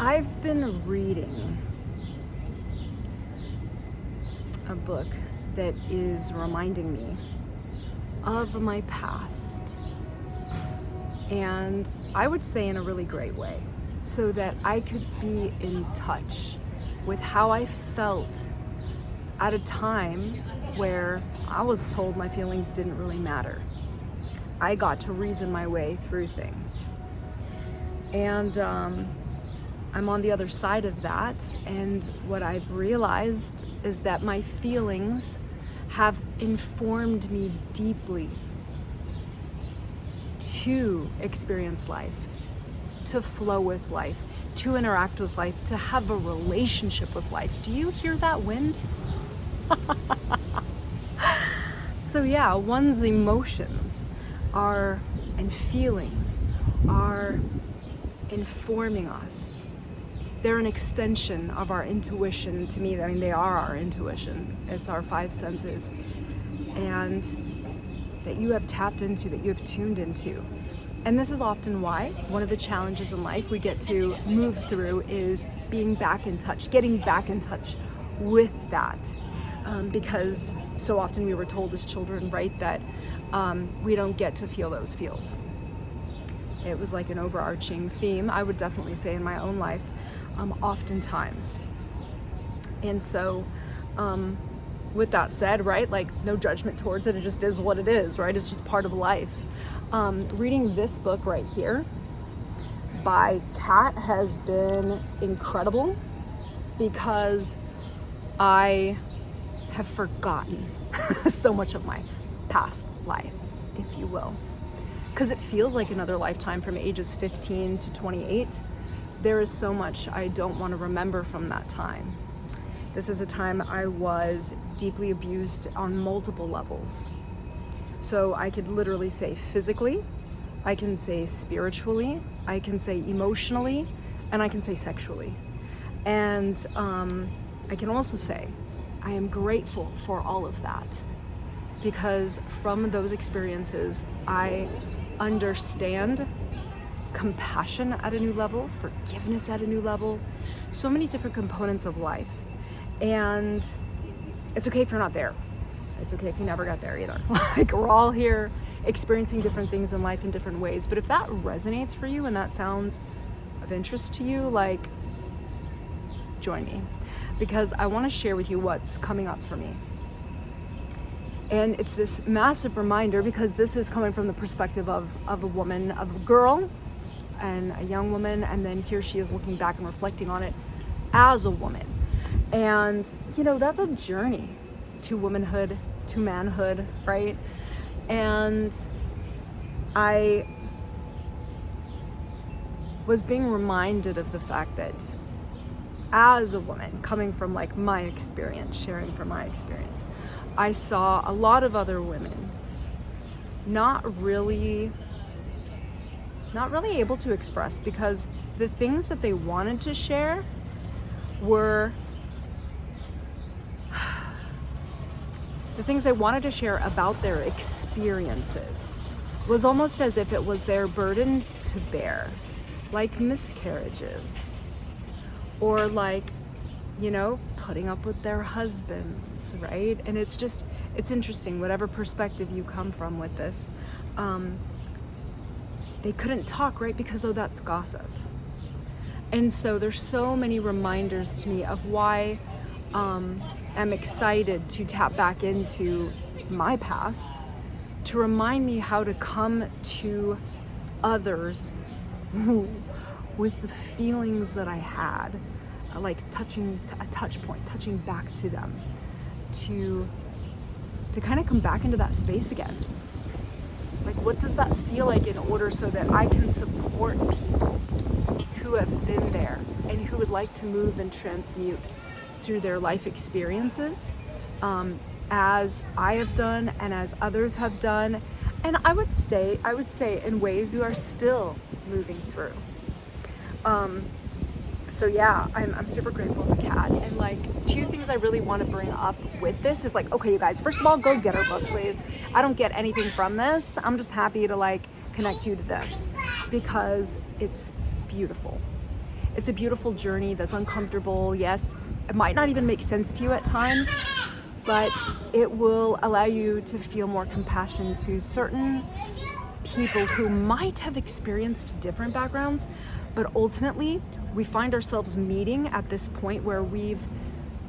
I've been reading a book that is reminding me of my past, and I would say in a really great way, so that I could be in touch with how I felt at a time where I was told my feelings didn't really matter. I got to reason my way through things. And I'm on the other side of that, and what I've realized is that my feelings have informed me deeply to experience life, to flow with life, to interact with life, to have a relationship with life. Do you hear that wind? So yeah, one's emotions and feelings are informing us. They're an extension of our intuition to me. I mean, they are our intuition. It's our five senses. And that you have tapped into, that you have tuned into. And this is often why one of the challenges in life we get to move through is being back in touch, getting back in touch with that. Because so often we were told as children, right, that we don't get to feel those feels. It was like an overarching theme, I would definitely say, in my own life, oftentimes. And so, with that said, right, like no judgment towards it, it just is what it is, right? It's just part of life. Reading this book right here by Kat has been incredible because I have forgotten so much of my past life, if you will. Because it feels like another lifetime from ages 15 to 28. There is so much I don't want to remember from that time. This is a time I was deeply abused on multiple levels. So I could literally say physically, I can say spiritually, I can say emotionally, and I can say sexually. And I can also say I am grateful for all of that, because from those experiences, I understand compassion at a new level, forgiveness at a new level, so many different components of life. And it's okay if you're not there. It's okay if you never got there either. Like, we're all here experiencing different things in life in different ways. But if that resonates for you and that sounds of interest to you, like, join me, because I want to share with you what's coming up for me. And it's this massive reminder, because this is coming from the perspective of a woman, of a girl and a young woman, and then here she is looking back and reflecting on it as a woman. And, you know, that's a journey to womanhood, to manhood, right? And I was being reminded of the fact that as a woman, coming from like my experience, sharing from my experience, I saw a lot of other women not really able to express, because the things that they wanted to share were the things they wanted to share about their experiences was almost as if it was their burden to bear, like miscarriages, or like, you know, putting up with their husbands, right? And it's interesting, whatever perspective you come from with this, they couldn't talk, right? Because, oh, that's gossip. And so there's so many reminders to me of why I'm excited to tap back into my past, to remind me how to come to others with the feelings that I had, like touching a touch point, touching back to them, to kind of come back into that space again. Like, what does that feel like, in order so that I can support people who have been there and who would like to move and transmute through their life experiences, as I have done and as others have done, and I would say in ways you are still moving through. So yeah, I'm super grateful to Kat. And like, two things I really want to bring up with this is like, okay, you guys, first of all, go get her book, please. I don't get anything from this. I'm just happy to like connect you to this because it's beautiful. It's a beautiful journey that's uncomfortable. Yes, it might not even make sense to you at times, but it will allow you to feel more compassion to certain people who might have experienced different backgrounds, but ultimately we find ourselves meeting at this point where we've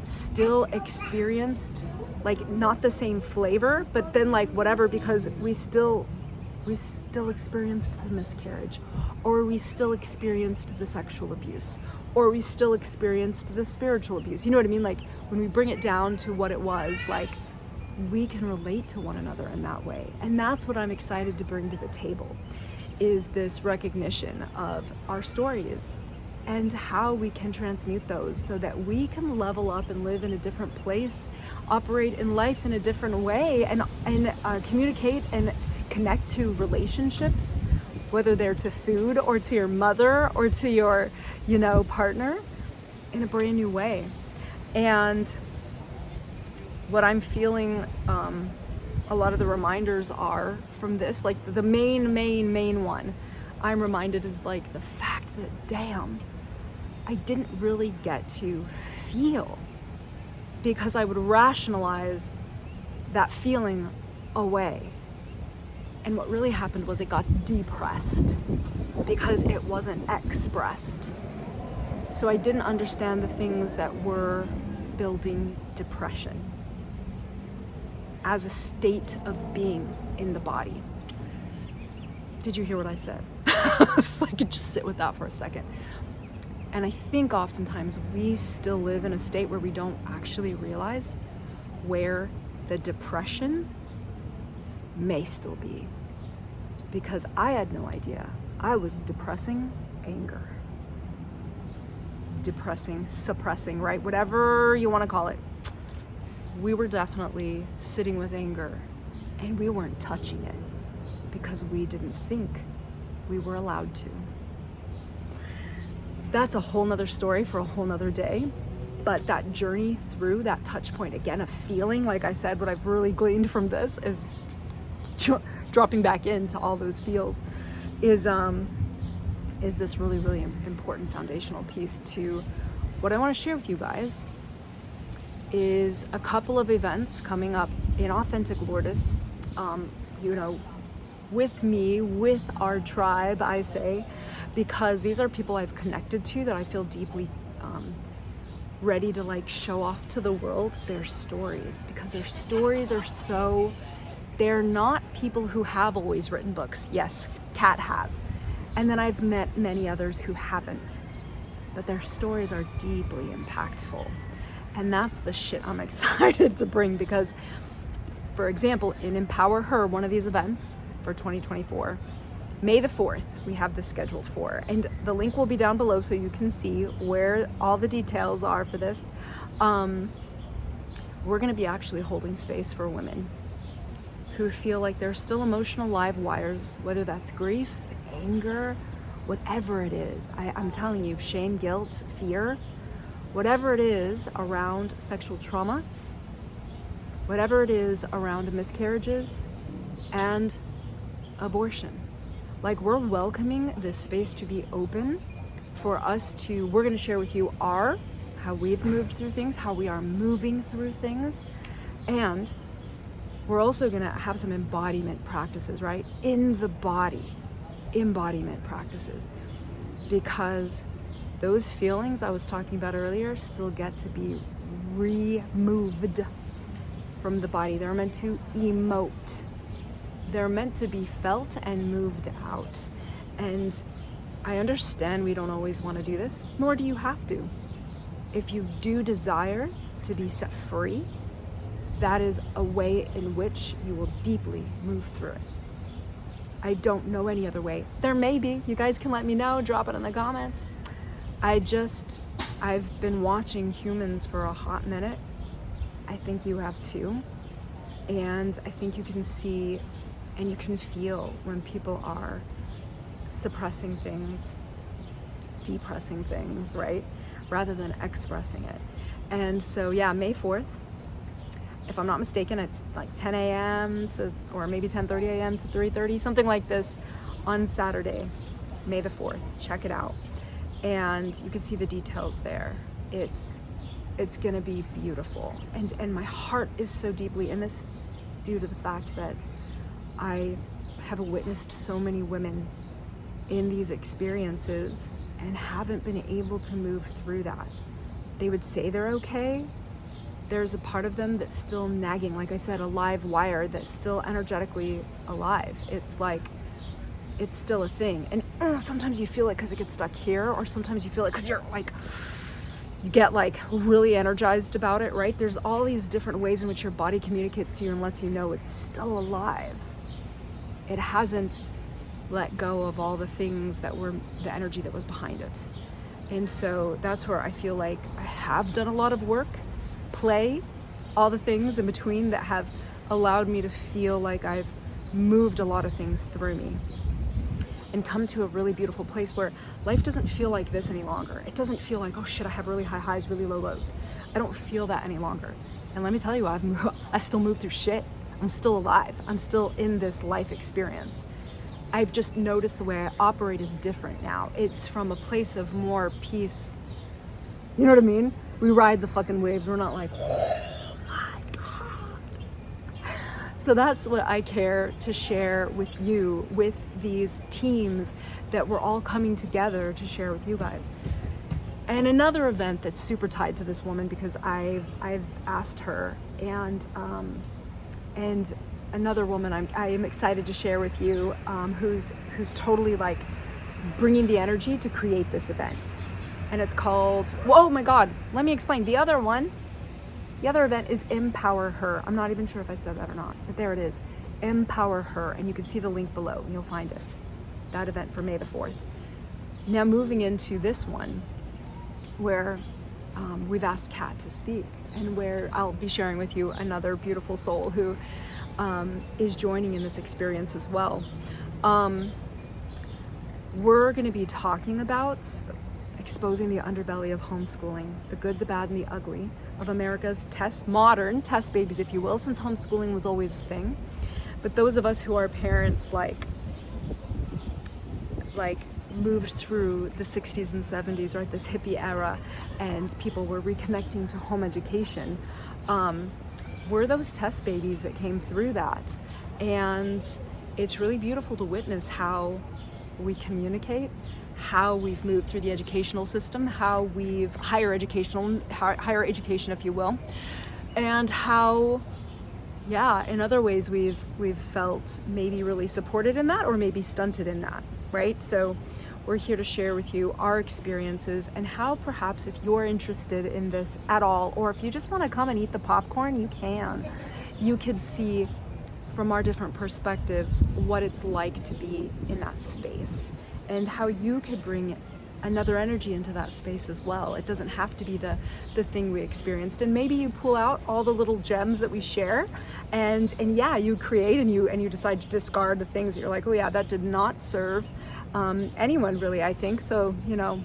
still experienced, like, not the same flavor, but then like whatever, because we still experienced the miscarriage, or we still experienced the sexual abuse, or we still experienced the spiritual abuse. You know what I mean? Like, when we bring it down to what it was, like, we can relate to one another in that way. And that's what I'm excited to bring to the table, is this recognition of our stories and how we can transmute those so that we can level up and live in a different place, operate in life in a different way, and communicate and connect to relationships, whether they're to food or to your mother or to your, partner, in a brand new way. And what I'm feeling, a lot of the reminders are from this, like the main one I'm reminded is like the fact that, damn, I didn't really get to feel, because I would rationalize that feeling away. And what really happened was it got depressed because it wasn't expressed. So I didn't understand the things that were building depression as a state of being in the body. Did you hear what I said? So I could just sit with that for a second. And I think oftentimes we still live in a state where we don't actually realize where the depression may still be. Because I had no idea. I was depressing anger. Suppressing, right? Whatever you want to call it. We were definitely sitting with anger, and we weren't touching it because we didn't think we were allowed to. That's a whole nother story for a whole nother day. But that journey through that touch point, again, of feeling, like I said, what I've really gleaned from this is dropping back into all those feels, is this really, really important foundational piece to what I want to share with you guys. Is a couple of events coming up in Authentic Lourdes, with me, with our tribe, I say, because these are people I've connected to that I feel deeply ready to like show off to the world their stories, because their stories are so, they're not people who have always written books. Yes, Kat has. And then I've met many others who haven't, but their stories are deeply impactful. And that's the shit I'm excited to bring, because, for example, in Empower Her, one of these events for 2024, May the 4th, we have this scheduled for. And the link will be down below so you can see where all the details are for this. We're going to be actually holding space for women who feel like they're still emotional live wires, whether that's grief, anger, whatever it is. I'm telling you, shame, guilt, fear, whatever it is around sexual trauma, whatever it is around miscarriages and abortion. Like, we're welcoming this space to be open for us to, we're going to share with you how we've moved through things, how we are moving through things, and we're also going to have some embodiment practices, right? In the body, embodiment practices, because those feelings I was talking about earlier still get to be removed from the body. They're meant to emote. They're meant to be felt and moved out. And I understand we don't always want to do this, nor do you have to. If you do desire to be set free, that is a way in which you will deeply move through it. I don't know any other way. There may be. You guys can let me know, drop it in the comments. I've been watching humans for a hot minute. I think you have too. And I think you can see and you can feel when people are suppressing things, depressing things, right? Rather than expressing it. And so, yeah, May 4th, if I'm not mistaken, it's like 10 a.m. or maybe 10:30 a.m. to 3:30, something like this, on Saturday, May the 4th. Check it out. and you can see the details there. It's gonna be beautiful, and my heart is so deeply in this due to the fact that I have witnessed so many women in these experiences and haven't been able to move through that. They would say they're okay. There's a part of them that's still nagging, like I said, a live wire that's still energetically alive. It's like, it's still a thing. And sometimes you feel it because it gets stuck here, or sometimes you feel it because you're like, you get like really energized about it, right? There's all these different ways in which your body communicates to you and lets you know it's still alive. It hasn't let go of all the things that were the energy that was behind it. And so that's where I feel like I have done a lot of work, play, all the things in between that have allowed me to feel like I've moved a lot of things through me and come to a really beautiful place where life doesn't feel like this any longer. It doesn't feel like, oh shit, I have really high highs, really low lows. I don't feel that any longer. And let me tell you, I still move through shit. I'm still alive. I'm still in this life experience. I've just noticed the way I operate is different now. It's from a place of more peace. You know what I mean? We ride the fucking waves. We're not like, oh my God. So that's what I care to share with you, with these teams that we're all coming together to share with you guys. And another event that's super tied to this woman, because I've asked her, and another woman I am excited to share with you, who's totally like bringing the energy to create this event. And it's called, oh my God, let me explain. The other event is Empower Her. I'm not even sure if I said that or not, but there it is. Empower Her. And you can see the link below. You'll find it. That event for May the 4th. Now moving into this one, where we've asked Kat to speak, and where I'll be sharing with you another beautiful soul who is joining in this experience as well. We're going to be talking about exposing the underbelly of homeschooling, the good, the bad, and the ugly of America's modern test babies, if you will, since homeschooling was always a thing. But those of us who are parents, like moved through the 60s and 70s, right, this hippie era, and people were reconnecting to home education, we're those test babies that came through that. And it's really beautiful to witness how we communicate, how we've moved through the educational system, how we've higher education, if you will, and how, yeah, in other ways we've felt maybe really supported in that, or maybe stunted in that, right? So we're here to share with you our experiences, and how perhaps if you're interested in this at all, or if you just want to come and eat the popcorn, you can. You could see from our different perspectives what it's like to be in that space, and how you could bring another energy into that space as well. It doesn't have to be the thing we experienced. And maybe you pull out all the little gems that we share, and yeah, you create and you decide to discard the things that you're like, oh yeah, that did not serve anyone really, I think. So,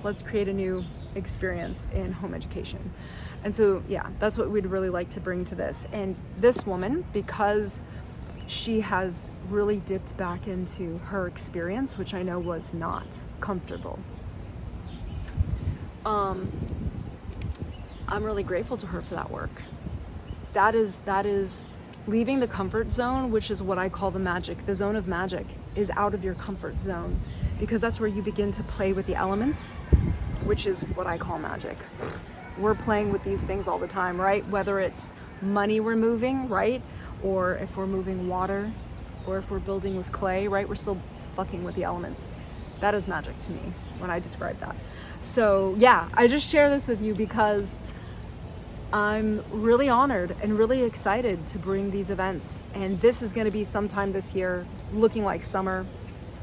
let's create a new experience in home education. And so, yeah, that's what we'd really like to bring to this. And this woman, because she has really dipped back into her experience, which I know was not comfortable. I'm really grateful to her for that work. That is leaving the comfort zone, which is what I call the magic. The zone of magic is out of your comfort zone, because that's where you begin to play with the elements, which is what I call magic. We're playing with these things all the time, right? Whether it's money we're moving, right? Or if we're moving water, or if we're building with clay, right? We're still fucking with the elements. That is magic to me when I describe that. So yeah, I just share this with you because I'm really honored and really excited to bring these events. And this is going to be sometime this year, looking like summer.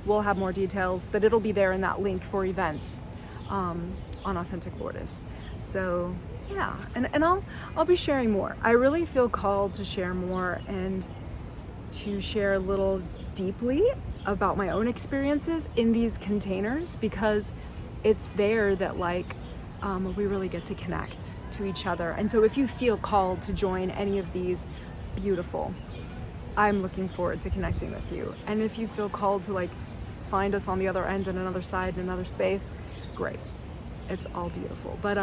We'll have more details, but it'll be there in that link for events on Authentic Lourdes. So yeah, and I'll be sharing more. I really feel called to share more and to share a little deeply about my own experiences in these containers, because it's there that we really get to connect to each other. And so if you feel called to join any of these, beautiful. I'm looking forward to connecting with you. And if you feel called to find us on the other end, in another side, in another space, great. It's all beautiful. But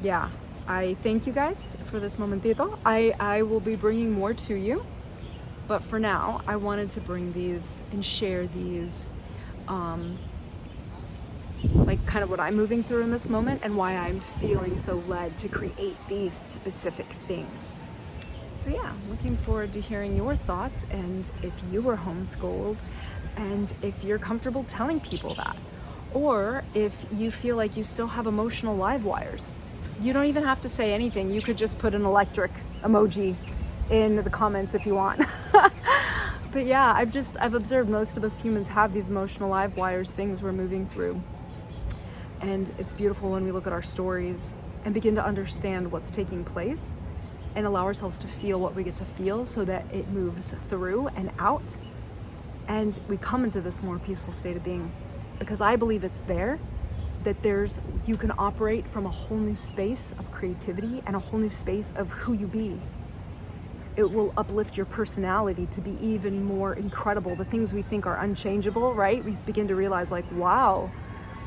yeah, I thank you guys for this momentito. I will be bringing more to you, but for now, I wanted to bring these and share these, like kind of what I'm moving through in this moment and why I'm feeling so led to create these specific things. So yeah, looking forward to hearing your thoughts, and if you were homeschooled, and if you're comfortable telling people that, or if you feel like you still have emotional live wires. You don't even have to say anything. You could just put an electric emoji in the comments if you want. But yeah, I've observed most of us humans have these emotional live wires, things we're moving through. And it's beautiful when we look at our stories and begin to understand what's taking place and allow ourselves to feel what we get to feel so that it moves through and out. And we come into this more peaceful state of being, because I believe it's there, that you can operate from a whole new space of creativity and a whole new space of who you be. It will uplift your personality to be even more incredible. The things we think are unchangeable, right? We begin to realize like, wow,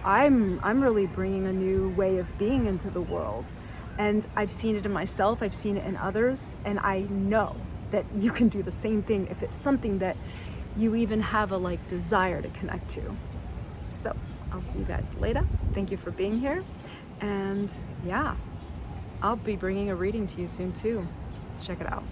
I'm really bringing a new way of being into the world. And I've seen it in myself, I've seen it in others, and I know that you can do the same thing if it's something that you even have a like desire to connect to. So I'll see you guys later. Thank you for being here. And yeah, I'll be bringing a reading to you soon too. Check it out.